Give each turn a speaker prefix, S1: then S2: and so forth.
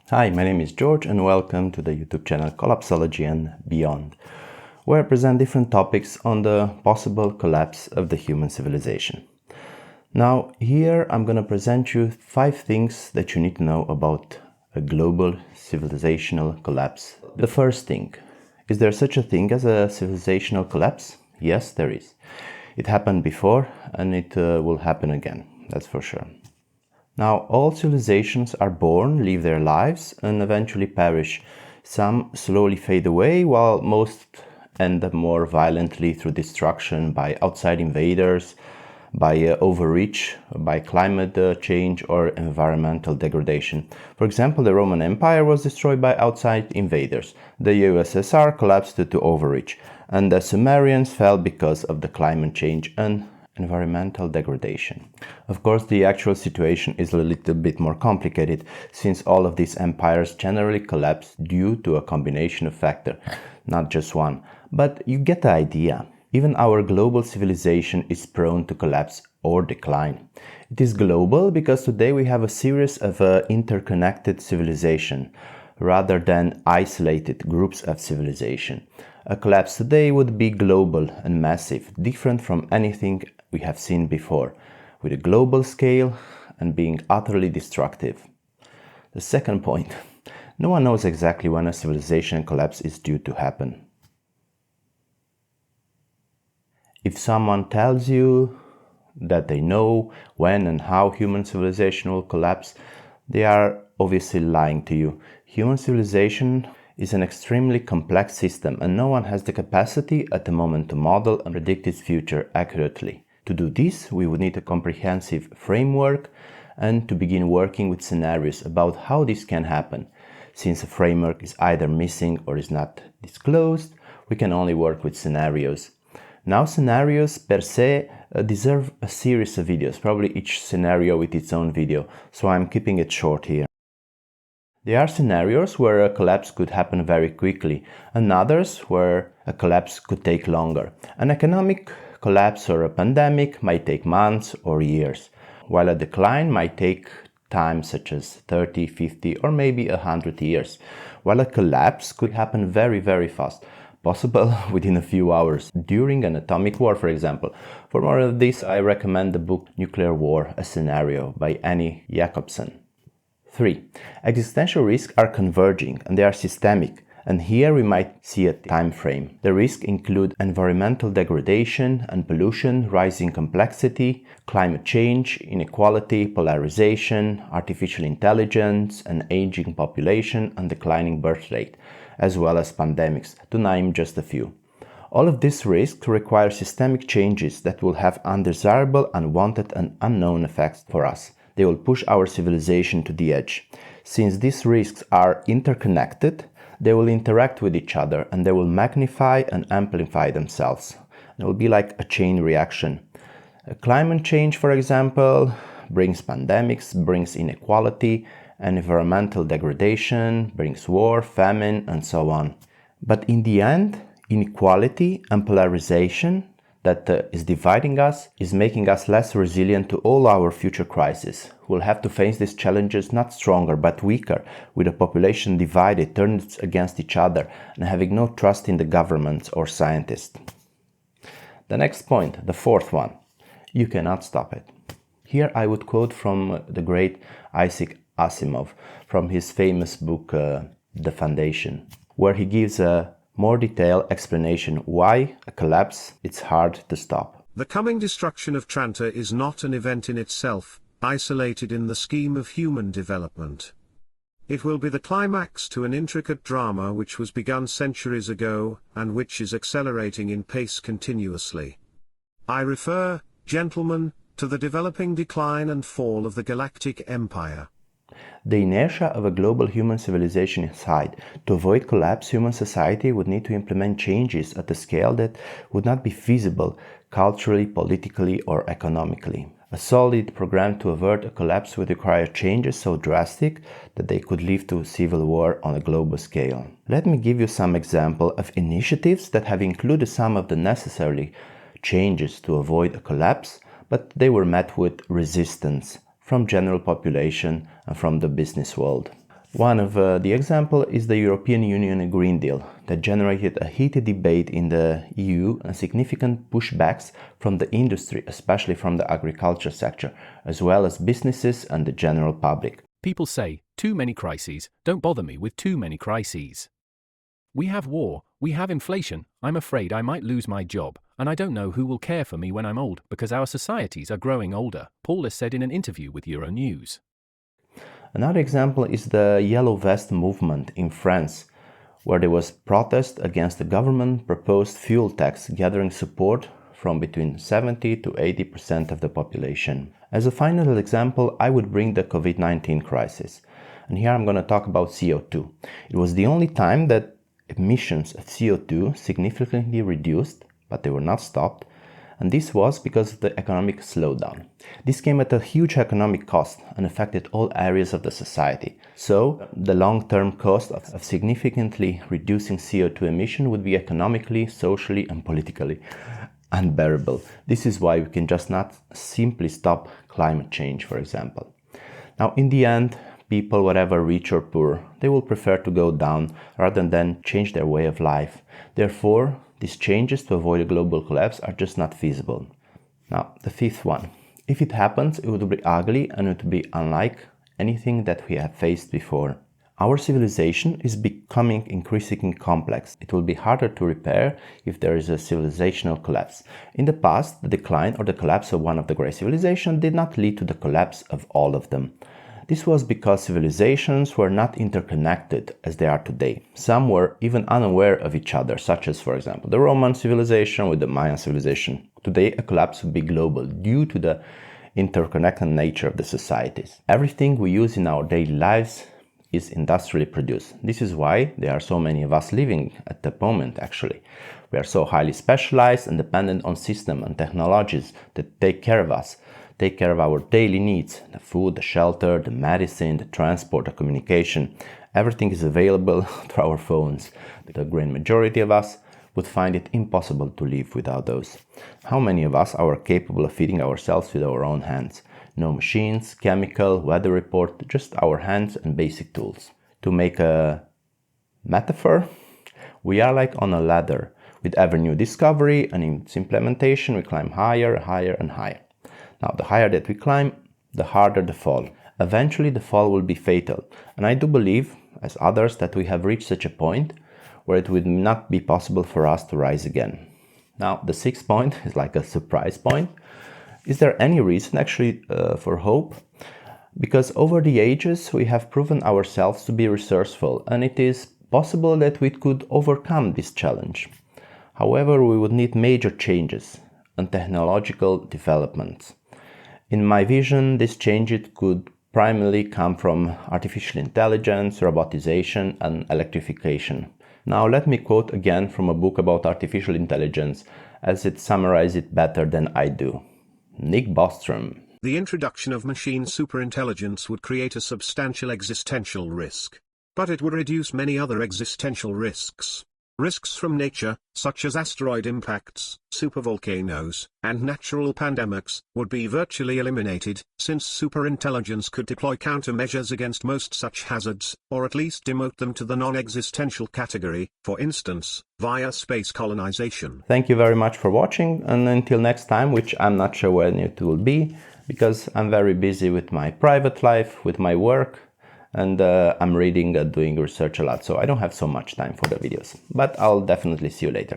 S1: Hi, my name is George and welcome to the YouTube channel Collapsology and Beyond, where I present different topics on the possible collapse of the human civilization. Now, here I'm going to present you 5 things that you need to know about a global civilizational collapse. The first thing, is there such a thing as a civilizational collapse? Yes, there is. It happened before and it will happen again, that's for sure. Now, all civilizations are born, live their lives, and eventually perish. Some slowly fade away, while most end up more violently through destruction by outside invaders, by overreach, by climate change, or environmental degradation. For example, the Roman Empire was destroyed by outside invaders. The USSR collapsed due to overreach, and the Sumerians fell because of the climate change and environmental degradation. Of course, the actual situation is a little bit more complicated, since all of these empires generally collapse due to a combination of factors, not just one. But you get the idea. Even our global civilization is prone to collapse or decline. It is global because today we have a series of interconnected civilization, rather than isolated groups of civilization. A collapse today would be global and massive, different from anything we have seen before, with a global scale and being utterly destructive. The second point, no one knows exactly when a civilization collapse is due to happen. If someone tells you that they know when and how human civilization will collapse, they are obviously lying to you. Human civilization is an extremely complex system, and no one has the capacity at the moment to model and predict its future accurately. To do this, we would need a comprehensive framework and to begin working with scenarios about how this can happen. Since a framework is either missing or is not disclosed, we can only work with scenarios. Now, scenarios per se deserve a series of videos, probably each scenario with its own video, so I'm keeping it short here. There are scenarios where a collapse could happen very quickly, and others where a collapse could take longer. An economic collapse or a pandemic might take months or years, while a decline might take time such as 30, 50 or maybe 100 years, while a collapse could happen very, very fast, possible within a few hours, during an atomic war, for example. For more of this, I recommend the book Nuclear War, a Scenario by Annie Jacobsen. 3. Existential risks are converging and they are systemic, and here we might see a time frame. The risks include environmental degradation and pollution, rising complexity, climate change, inequality, polarization, artificial intelligence, an aging population, and declining birth rate, as well as pandemics, to name just a few. All of these risks require systemic changes that will have undesirable, unwanted, and unknown effects for us. They will push our civilization to the edge. Since these risks are interconnected, they will interact with each other and they will magnify and amplify themselves. It will be like a chain reaction. Climate change, for example, brings pandemics, brings inequality, and environmental degradation, brings war, famine, and so on. But in the end, inequality and polarization that is dividing us is making us less resilient to all our future crises. We'll have to face these challenges not stronger but weaker, with a population divided, turned against each other, and having no trust in the governments or scientists. The next point, the fourth one, you cannot stop it. Here I would quote from the great Isaac Asimov, from his famous book The Foundation, where he gives a more detailed explanation why a collapse is hard to stop.
S2: The coming destruction of Tranta is not an event in itself, isolated in the scheme of human development. It will be the climax to an intricate drama which was begun centuries ago, and which is accelerating in pace continuously. I refer, gentlemen, to the developing decline and fall of the galactic empire.
S1: The inertia of a global human civilization is high. To avoid collapse, human society would need to implement changes at a scale that would not be feasible culturally, politically, or economically. A solid program to avert a collapse would require changes so drastic that they could lead to civil war on a global scale. Let me give you some examples of initiatives that have included some of the necessary changes to avoid a collapse, but they were met with resistance from general population and from the business world. One of the example is the European Union Green Deal that generated a heated debate in the EU and significant pushbacks from the industry, especially from the agriculture sector, as well as businesses and the general public.
S3: People say, too many crises, don't bother me with too many crises. We have war, we have inflation, I'm afraid I might lose my job, and I don't know who will care for me when I'm old because our societies are growing older, Paul has said in an interview with Euronews.
S1: Another example is the Yellow Vest movement in France, where there was protest against the government-proposed fuel tax gathering support from between 70 to 80% of the population. As a final example, I would bring the COVID-19 crisis. And here I'm going to talk about CO2. It was the only time that emissions of CO2 significantly reduced, but they were not stopped, and this was because of the economic slowdown. This came at a huge economic cost and affected all areas of the society. So, the long-term cost of significantly reducing CO2 emission would be economically, socially and politically unbearable. This is why we can just not simply stop climate change, for example. Now, in the end, people, whatever rich or poor, they will prefer to go down rather than change their way of life. Therefore, these changes to avoid a global collapse are just not feasible. Now, the fifth one. If it happens, it would be ugly and it would be unlike anything that we have faced before. Our civilization is becoming increasingly complex. It will be harder to repair if there is a civilizational collapse. In the past, the decline or the collapse of one of the great civilizations did not lead to the collapse of all of them. This was because civilizations were not interconnected as they are today. Some were even unaware of each other, such as, for example, the Roman civilization with the Mayan civilization. Today, a collapse would be global due to the interconnected nature of the societies. Everything we use in our daily lives is industrially produced. This is why there are so many of us living at the moment, actually. We are so highly specialized and dependent on systems and technologies that take care of us. Take care of our daily needs, the food, the shelter, the medicine, the transport, the communication. Everything is available through our phones. The great majority of us would find it impossible to live without those. How many of us are capable of feeding ourselves with our own hands? No machines, chemical, weather report, just our hands and basic tools. To make a metaphor, we are like on a ladder. With every new discovery and its implementation, we climb higher, higher and higher. Now, the higher that we climb, the harder the fall. Eventually, the fall will be fatal. And I do believe, as others, that we have reached such a point where it would not be possible for us to rise again. Now, the sixth point is like a surprise point. Is there any reason actually for hope? Because over the ages, we have proven ourselves to be resourceful, and it is possible that we could overcome this challenge. However, we would need major changes and technological developments. In my vision, this change could primarily come from artificial intelligence, robotization, and electrification. Now let me quote again from a book about artificial intelligence, as it summarizes it better than I do. Nick Bostrom.
S2: The introduction of machine superintelligence would create a substantial existential risk. But it would reduce many other existential risks. Risks from nature, such as asteroid impacts, supervolcanoes, and natural pandemics, would be virtually eliminated, since superintelligence could deploy countermeasures against most such hazards, or at least demote them to the non-existential category, for instance, via space colonization.
S1: Thank you very much for watching, and until next time, which I'm not sure when it will be, because I'm very busy with my private life, with my work, and I'm reading and doing research a lot, so I don't have so much time for the videos. But I'll definitely see you later.